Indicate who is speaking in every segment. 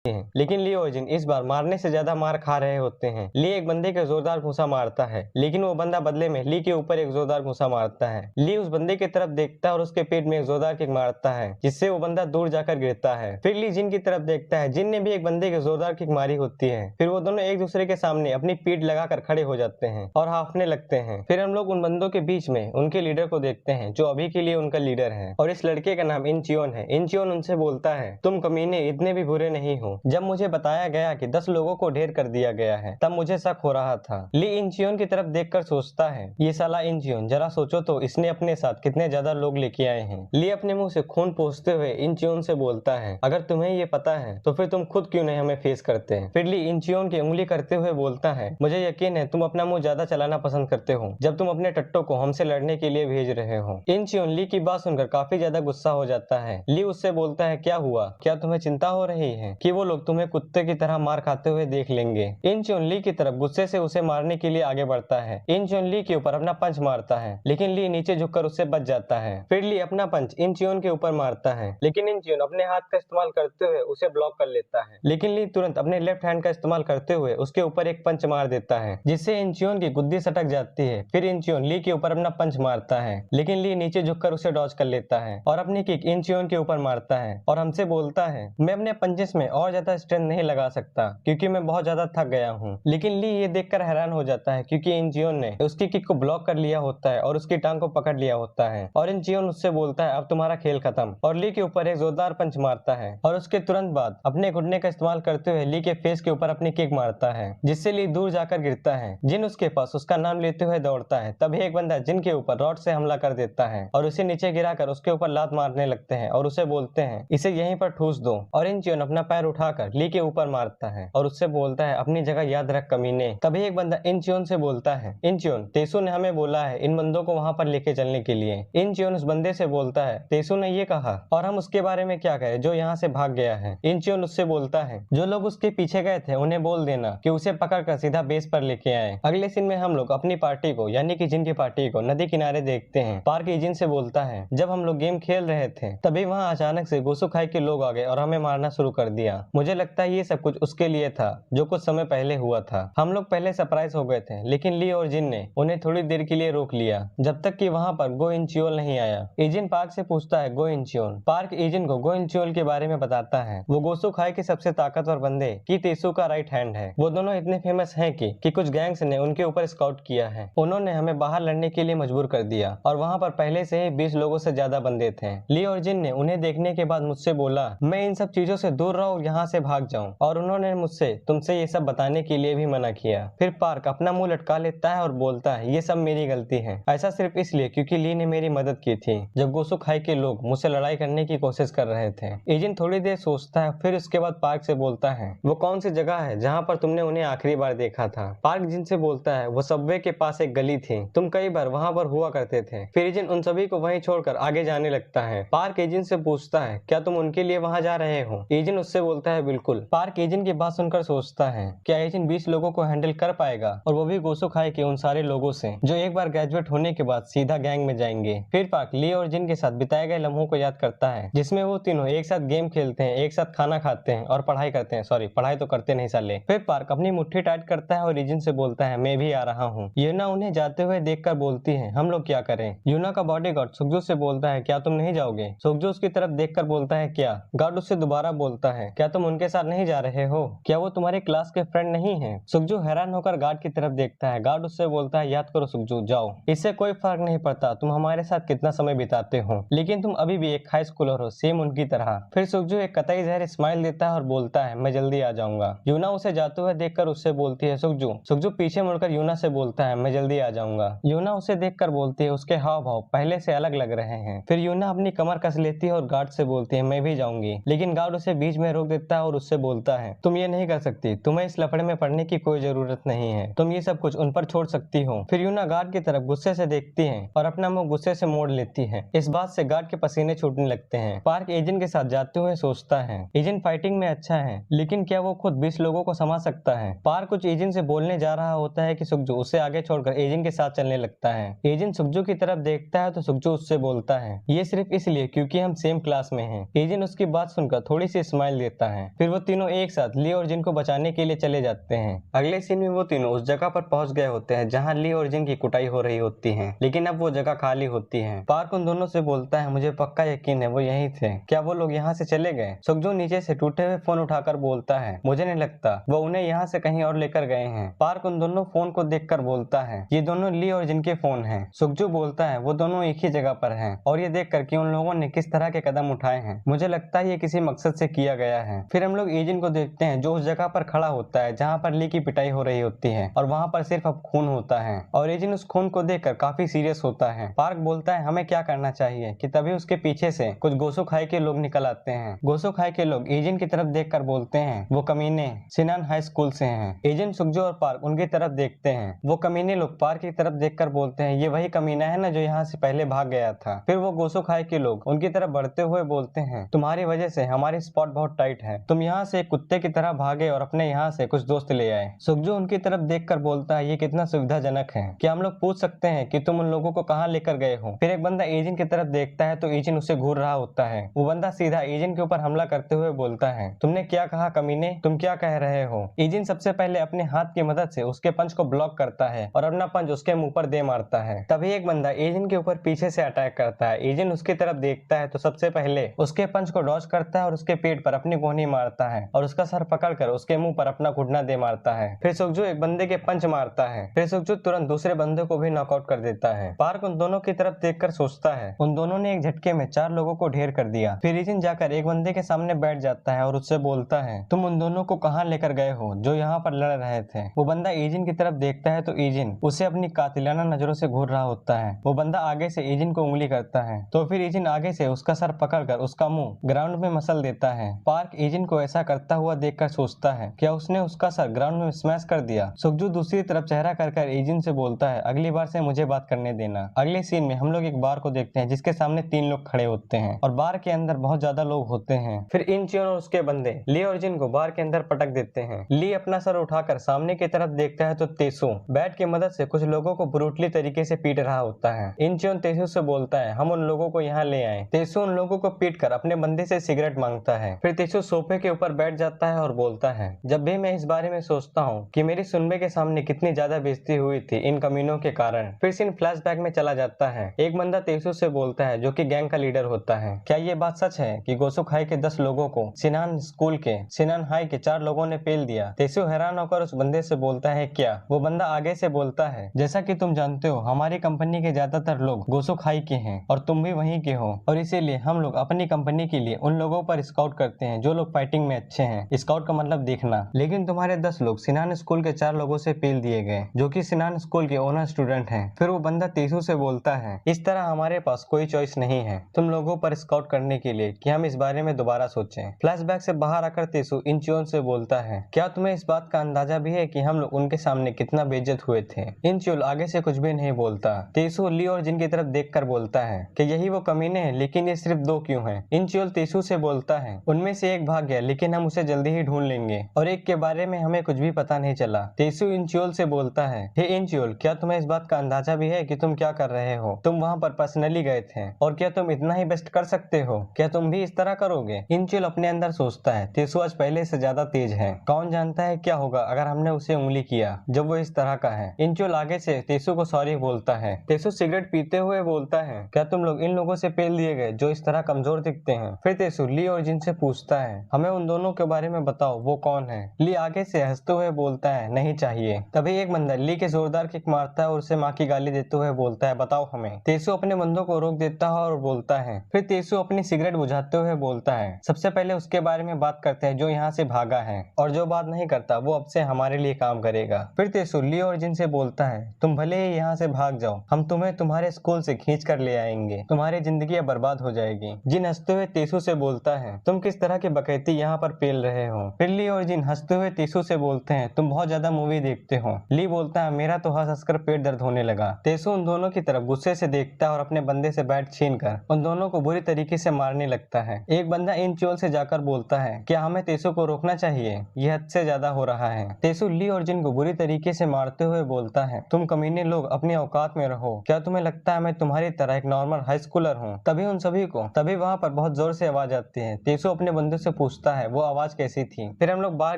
Speaker 1: हैं, लेकिन ली और जिन इस बार मारने से ज्यादा मार खा रहे होते हैं। ली एक बंदे के जोरदार घूंसा मारता है, लेकिन वो बंदा बदले में ली के ऊपर एक जोरदार घूंसा मारता है। ली उस बंदे की तरफ देखता है और उसके पेट में एक जोरदार किक मारता है, जिससे वो बंदा दूर जाकर गिरता है। फिर ली जिन की तरफ देखता है, जिन ने भी एक बंदे की जोरदार किक मारी होती है। फिर वो दोनों एक दूसरे के सामने अपनी पीठ लगाकर खड़े हो जाते हैं और हाफने लगते हैं। फिर हम लोग उन बंदों के बीच में उनके लीडर को देखते हैं, जो अभी के लिए उनका लीडर है, और इस लड़के का नाम इंचियोन है। इंचियोन उनसे बोलता है, तुम कमीने इतने भी बुरे नहीं हो। जब मुझे बताया गया कि 10 लोगों को ढेर कर दिया गया है, तब मुझे शक हो रहा था। ली इंचियोन की तरफ देखकर सोचता है, ये साला इंचियोन, जरा सोचो तो इसने अपने साथ कितने ज्यादा लोग लेके आए हैं। ली अपने मुंह से खून पोंछते हुए इंचियोन से बोलता है, अगर तुम्हें ये पता है तो फिर तुम खुद क्यों नहीं हमें फेस करते। फिर ली इंचियोन की उंगली करते हुए बोलता है, मुझे यकीन है तुम अपना मुंह ज्यादा चलाना पसंद करते हो जब तुम अपने टट्टो को हमसे लड़ने के लिए भेज रहे हो। इंचियोन ली की बात सुनकर काफी ज्यादा गुस्सा हो जाता है। ली उससे बोलता है, क्या हुआ, क्या तुम्हें चिंता हो रही है कि वो लोग तुम्हें कुत्ते की तरह मार खाते हुए देख लेंगे। इंचियोन ली की तरफ गुस्से से उसे मारने के लिए आगे बढ़ता है। इंचियोन ली के ऊपर अपना पंच मारता है, लेकिन ली नीचे झुककर उससे बच जाता है। फिर ली अपना पंच इंचियोन के ऊपर मारता है, लेकिन इंचियोन अपने हाथ का इस्तेमाल करते हुए उसे ब्लॉक कर लेता है। लेकिन ली तुरंत अपने लेफ्ट हैंड का इस्तेमाल करते हुए उसके ऊपर एक पंच मार देता है, जिससे इंचियोन की गुद्दी सटक जाती है। फिर इंचियोन ली के ऊपर अपना पंच मारता है, लेकिन ली नीचे झुककर उसे डॉज कर लेता है और अपनी किक इंचियोन के ऊपर मारता है और हमसे बोलता है, मैं अपने पंचेस में और ज्यादा स्ट्रेंथ नहीं लगा सकता क्योंकि मैं बहुत ज्यादा थक गया हूँ। लेकिन ली ये देखकर हैरान हो जाता है क्योंकि इंचियोन ने उसकी किक को ब्लॉक कर लिया होता है और उसकी टांग को पकड़ लिया होता है, और इंचियोन उससे बोलता है, अब तुम्हारा खेल खत्म, और ली के ऊपर एक जोरदार पंच मारता है और उसके तुरंत बाद अपने घुटने का इस्तेमाल करते हुए ली के फेस के ऊपर अपनी किक मारता है, जिससे ली दूर जाकर गिरता है। जिन उसके पास उसका नाम लेते हुए दौड़ता है, तभी एक बंदा जिन के ऊपर रॉड से हमला कर देता है और उसे नीचे गिराकर उसके ऊपर लात मारने लगते हैं और उसे बोलते हैं, इसे यहीं पर ठूस दो। और इंचियोन अपना पैर उठाकर ली के ऊपर मारता है और उससे बोलता है, अपनी जगह याद रख कमीने। तभी एक बंदा इंचियोन से बोलता है, इंचियोन, तेसू ने हमें बोला है इन बंदों को वहां पर लेके चलने के लिए। इंचियोन उस बंदे से बोलता है, तेसू ने ये कहा और हम उसके बारे में क्या कहें जो यहाँ से भाग गया है। इंचियोन उससे बोलता है, जो लोग उसके पीछे गए थे उन्हें बोल देना कि उसे पकड़कर सीधा बेस पर लेके आए। अगले सीन में हम लोग अपनी पार्टी को यानी कि जिन की पार्टी को नदी किनारे देखते हैं। पार्क इजिन से बोलता है, जब हम लोग गेम खेल रहे थे तभी वहाँ अचानक से गोसुखाई के लोग आ गए और हमें मारना शुरू कर दिया। मुझे लगता है ये सब कुछ उसके लिए था जो कुछ समय पहले हुआ था। हम लोग पहले सरप्राइज हो गए थे, लेकिन ली और जिन ने उन्हें थोड़ी देर के लिए रोक लिया जब तक कि वहाँ पर गो इंचियोल नहीं आया। इजिन पार्क से पूछता है, गो इंचियोल। पार्क इजिन को गो इंचियोल के बारे में बताता है। वो गोसुखाई के सबसे ताकतवर बंदे की तेसू का राइट हैंड है। वो दोनों इतने फेमस हैं कि कुछ गैंग्स ने उनके ऊपर स्काउट किया है। उन्होंने हमें बाहर लड़ने के लिए मजबूर कर दिया और वहाँ पर पहले से ही 20 लोगों से ज्यादा बंदे थे। ली और जिन ने उन्हें देखने के बाद मुझसे बोला, मैं इन सब चीजों से दूर रहूं और यहाँ से भाग जाऊं, और उन्होंने मुझसे तुमसे ये सब बताने के लिए भी मना किया। फिर पार्क अपना मुंह लटका लेता है और बोलता है, ये सब मेरी गलती है, ऐसा सिर्फ इसलिए क्योंकि ली ने मेरी मदद की थी जब गोसुखाई के लोग मुझसे लड़ाई करने की कोशिश कर रहे थे। एजिन थोड़ी देर सोचता है, फिर उसके बाद पार्क से बोलता है, वो कौन सी जगह है जहाँ पर तुमने उन्हें आखिरी बार देखा था। पार्क जिन से बोलता है, वो सबवे के पास एक गली थी, तुम कई बार वहाँ पर हुआ करते थे। फिर एजिन उन सभी को वहीं छोड़कर आगे जाने लगता है। पार्क एजिन से पूछता है, क्या तुम उनके लिए वहाँ जा रहे हो। एजिन उससे बोलता है, बिल्कुल। पार्क एजिन की बात सुनकर सोचता है, क्या एजिन 20 लोगों को हैंडल कर पाएगा, और वो भी गोसुखाई के उन सारे लोगों से जो एक बार ग्रेजुएट होने के बाद सीधा गैंग में जाएंगे। फिर पार्क ली और जिन के साथ बिताए गए लम्हों को याद करता है, जिसमें वो तीनों एक साथ गेम खेलते हैं, एक साथ खाना खाते हैं और पढ़ाई करते हैं। सॉरी, पढ़ाई तो करते नहीं साले। फिर पार्क अपनी मुट्ठी टाइट करता है और एजिन से बोलता है, मैं भी आ रहा हूँ। यूना उन्हें जाते हुए देखकर बोलती है, हम लोग क्या करें। यूना का बॉडीगार्ड सुखजू से बोलता है, क्या तुम नहीं जाओगे। सुखजू उसकी तरफ देखकर बोलता है, क्या। गार्ड उससे दोबारा बोलता है, क्या तुम उनके साथ नहीं जा रहे हो, क्या वो तुम्हारे क्लास के फ्रेंड नहीं है। सुखजू हैरान होकर गार्ड की तरफ देखता है। गार्ड उससे बोलता है, याद करो सुखजू, जाओ, इससे कोई फर्क नहीं पड़ता तुम हमारे साथ कितना समय बिताते हो, लेकिन तुम अभी भी एक हाई स्कूलर हो, सेम उनकी तरह। फिर सुखजू एक कतई जहर स्माइल देता है और बोलता है, मैं जल्दी आ जाऊंगा। यूना उसे जाते हुए देखकर उससे बोलती है, सुखजू। सुखजू पीछे मुड़कर यूना से बोलता है, मैं जल्दी आ जाऊंगा। यूना उसे देखकर बोलती है, उसके हाव भाव पहले से अलग लग रहे हैं। फिर यूना अपनी कमर कस लेती है और गार्ड से बोलती है, मैं भी जाऊंगी, लेकिन गार्ड उसे बीच में रोक देता है और उससे बोलता है, तुम ये नहीं कर सकती, तुम्हें इस लफड़े में पड़ने की कोई जरूरत नहीं है, तुम ये सब कुछ उन पर छोड़ सकती हो। फिर यूना गार्ड की तरफ गुस्से से देखती है और अपना मुंह गुस्से से मोड़ लेती है। इस बात से गार्ड के पसीने छूटने लगते हैं। पार्क एजेंट के साथ जाते हुए सोचता है, एजेंट फाइटिंग में अच्छा है, लेकिन क्या वो खुद 20 लोगों को संभाल सकता है। पार्क कुछ एजेंट से बोलने जा रहा होता है कि सुखजू उसे आगे छोड़कर एजेंट के साथ चलने लगता है। एजेंट सुखजू की तरफ देखता है तो सुखजू उससे बोलता है, ये सिर्फ इसलिए क्योंकि हम सेम क्लास में हैं। एजेंट उसकी बात सुनकर थोड़ी सी स्माइल देता है। फिर वो तीनों एक साथ ली और जिन को बचाने के लिए चले जाते हैं। अगले सीन में वो तीनों उस जगह पर पहुंच गए होते हैं जहां ली और जिन की कुटाई हो रही होती है, लेकिन अब वो जगह खाली होती है। पार्क उन दोनों से बोलता है, मुझे पक्का यकीन है वो यहीं थे, क्या वो लोग यहाँ से चले गए? सुखजू नीचे से टूटे हुए फोन उठाकर बोलता है, मुझे नहीं लगता, वो उन्हें यहाँ से कहीं और लेकर गए हैं। पार्क उन दोनों फोन को देखकर बोलता है, ये दोनों ली और जिन के फोन हैं। सुखजू बोलता है, वो दोनों एक ही जगह पर हैं और ये देखकर कि उन लोगों ने किस तरह के कदम उठाए हैं, मुझे लगता है ये किसी मकसद से किया गया है। फिर हम लोग एजिन को देखते हैं जो उस जगह पर खड़ा होता है जहाँ पर ली की पिटाई हो रही होती है और वहाँ पर सिर्फ अब खून होता है और एजिन उस खून को देखकर काफी सीरियस होता है। पार्क बोलता है, हमें क्या करना चाहिए? कि तभी उसके पीछे से कुछ गोसो खाई के लोग निकल आते हैं। गोसो खाई के लोग एजिन की तरफ देखकर बोलते हैं, वो कमीने सिनान हाई स्कूल से हैं। एजिन, सुखजू और पार्क उनकी तरफ देखते हैं। वो कमीने लोग पार्क की तरफ देखकर बोलते हैं, ये वही कमीना है ना जो यहाँ से पहले भाग गया था। फिर वो गोसो खाई के लोग उनकी तरफ बढ़ते हुए बोलते हैं, तुम्हारी वजह से हमारी स्पॉट बहुत टाइट है, तुम यहाँ से एक कुत्ते की तरह भागे और अपने यहाँ से कुछ दोस्त ले आए। सुखजू उनकी तरफ देखकर बोलता है, ये कितना सुविधाजनक है, क्या हम लोग पूछ सकते हैं कि तुम उन लोगों को कहाँ लेकर गए हो? फिर एक बंदा एजिन की तरफ देखता है तो एजिन उसे घूर रहा होता है। वो बंदा सीधा एजिन के ऊपर हमला करते हुए बोलता है, तुमने क्या कहा कमीने, तुम क्या कह रहे हो? एजिन सबसे पहले अपने हाथ की मदद से उसके पंच को ब्लॉक करता है और अपना पंच उसके मुंह पर दे मारता है। तभी एक बंदा एजिन के ऊपर पीछे से अटैक करता है। एजिन उसकी तरफ देखता है तो सबसे पहले उसके पंच को डॉज करता है और उसके पेट पर अपनी गोहनी मारता है और उसका सर पकड़कर उसके मुंह पर अपना घुटना दे मारता है। फिर सुखजू एक बंदे के पंच मारता है। फिर सुखजू तुरंत दूसरे बंदे को भी नॉकआउट कर देता है। पार्क उन दोनों की तरफ देखकर सोचता है, उन दोनों ने एक झटके में 4 लोगों को ढेर कर दिया। फिर एजिन जाकर एक बंदे के सामने बैठ जाता है और उससे बोलता है, तुम उन दोनों को कहाँ लेकर गए हो जो यहाँ पर लड़ रहे थे? वो बंदा एजिन की तरफ देखता है तो एजिन उसे अपनी कातिलाना नजरों से घूर रहा होता है। वो बंदा आगे से एजिन को उंगली करता है तो फिर एजिन आगे से उसका सर पकड़कर उसका मुंह ग्राउंड में मसल देता है। पार्क एजिन को ऐसा करता हुआ देखकर सोचता है, क्या उसने उसका सर ग्राउंड में स्मैश कर दिया? सुखजू दूसरी तरफ चेहरा कर एजिन से बोलता है, अगली बार से मुझे बात करने देना। अगले सीन में हम लोग एक बार को देखते हैं जिसके सामने 3 लोग खड़े होते हैं और बार के अंदर बहुत ज्यादा लोग होते हैं। फिर इंचियोन और उसके बंदे ली और जिन को बार के अंदर पटक देते हैं। ली अपना सर उठाकर सामने की तरफ देखता है तो तेसु बैट की मदद से कुछ लोगों को ब्रूटली तरीके से पीट रहा होता है। इंचियोन तेसु से बोलता है, हम उन लोगों को यहाँ ले आए। तेसु उन लोगों को पीट कर अपने बंदे से सिगरेट मांगता है। फिर तेसु सोफे के ऊपर बैठ जाता है और बोलता है, जब भी मैं इस बारे में सोचता हूँ कि मेरी सुनबे के सामने कितनी ज्यादा बेइज्जती हुई थी इन कमीनों के कारण। फिर सीन फ्लैशबैक में चला जाता है। एक बंदा तेसु से बोलता है जो कि गैंग का लीडर होता है, क्या ये बात सच है कि गोसो खाई के 10 लोगों को सिनान स्कूल के सिनान हाई के 4 लोगों ने पेल दिया? तेसु हैरान होकर उस बंदे से बोलता है, क्या? वो बंदा आगे से बोलता है, जैसा कि तुम जानते हो हमारी कंपनी के ज्यादातर लोग गोसो खाई के हैं और तुम भी वहीं के हो और इसीलिए हम लोग अपनी कंपनी के लिए उन लोगों पर स्काउट करते हैं जो लोग फाइटिंग में अच्छे हैं। स्काउट का मतलब देखना। लेकिन तुम्हारे 10 लोग सिनान स्कूल के 4 लोगों से पेल दिए गए जो कि सिनान स्कूल के ओनर स्टूडेंट हैं। फिर वो बंदा तेसु से बोलता है, इस तरह हमारे पास कोई चॉइस नहीं है तुम लोगों पर स्काउट करने के लिए कि हम इस बारे में दोबारा सोचें। फ्लैशबैक से बाहर आकर तेसु इंचियोन से बोलता है, क्या तुम्हें इस बात का अंदाजा भी है कि हम लोग उनके सामने कितना बेइज्जत हुए थे? इंचियोन आगे से कुछ भी नहीं बोलता। तेसु ली और जिन की तरफ देखकर बोलता है कि यही वो कमीने हैं, लेकिन ये सिर्फ 2 क्यों हैं? इंचियोन तेसु से बोलता है, उनमें से एक भाग गया लेकिन हम उसे जल्दी ही ढूंढ लेंगे और एक के बारे में हमें कुछ भी पता नहीं चला। तेसु इंचियोल से बोलता है, हे इंचियोल, क्या तुम्हें इस बात का अंदाजा भी है कि तुम क्या कर रहे हो? तुम वहाँ पर पर्सनली गए थे और क्या तुम इतना ही बेस्ट कर सकते हो? क्या तुम भी इस तरह करोगे? इंचियोल अपने अंदर सोचता है, तेसु आज पहले से ज्यादा तेज है, कौन जानता है क्या होगा अगर हमने उसे उंगली किया जब वो इस तरह का है। इंचियोल आगे से तेसु को सॉरी बोलता है। तेसु सिगरेट पीते हुए बोलता है, क्या तुम लोग इन लोगों से पेल दिए गए जो इस तरह कमजोर दिखते हैं? फिर तेसु ली और जिन से पूछता है, हमें उन दोनों के बारे में बताओ, वो कौन है? ली आगे से हंसते हुए बोलता है, नहीं चाहिए। तभी एक बंदा ली के जोरदार किक मारता है और उसे माँ की गाली देते हुए बोलता है, बताओ हमें। तेसु अपने बंदों को रोक देता है और बोलता है। फिर तेसु अपनी सिगरेट बुझाते हुए बोलता है, सबसे पहले उसके बारे में बात करते हैं जो यहाँ से भागा है और जो बात नहीं करता वो अब से हमारे लिए काम करेगा। फिर तेसु ली और जिन से बोलता है, तुम भले ही यहाँ से भाग जाओ, हम तुम्हें तुम्हारे स्कूल से खींच कर ले आएंगे, तुम्हारी जिंदगी बर्बाद हो जाएगी। जिन हंसते हुए तेसु से बोलता है, तुम किस तरह की बकैती यहाँ पर पेल रहे हो? फिर ली और जिन हंसते हुए तेसु से बोलते हैं, तुम बहुत ज्यादा मूवी देखते हो। ली बोलता है, मेरा तो हंस हंसकर पेट दर्द होने लगा। तेसु उन दोनों की तरफ गुस्से से देखता है और अपने बंदे से बैट छीनकर उन दोनों को बुरी तरीके से मारने लगता है। एक बंदा इन चोल से जाकर बोलता है, क्या हमें तेसु को रोकना चाहिए? यह हद से ज्यादा हो रहा है। तेसु ली और जिन को बुरी तरीके से मारते हुए बोलता है, तुम कमीने लोग अपनी औकात में रहो, क्या तुम्हें लगता है मैं तुम्हारी तरह एक नॉर्मल हाई स्कूलर हूँ? तभी वहाँ पर बहुत जोर से आवाज आती है। तेसु अपने बंदे से पूछता है वो आवाज कैसी थी। फिर हम लोग बार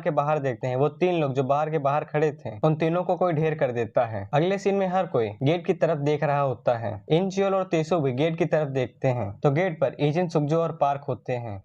Speaker 1: के बाहर देखते हैं, वो 3 लोग जो बार के बाहर खड़े थे उन तीनों को कोई ढेर कर देता है। अगले सीन में हर कोई गेट की तरफ देख रहा होता है। इंचियोल और तेसो भी गेट की तरफ देखते हैं तो गेट पर एजेंट सुक्जो और पार्क होते हैं।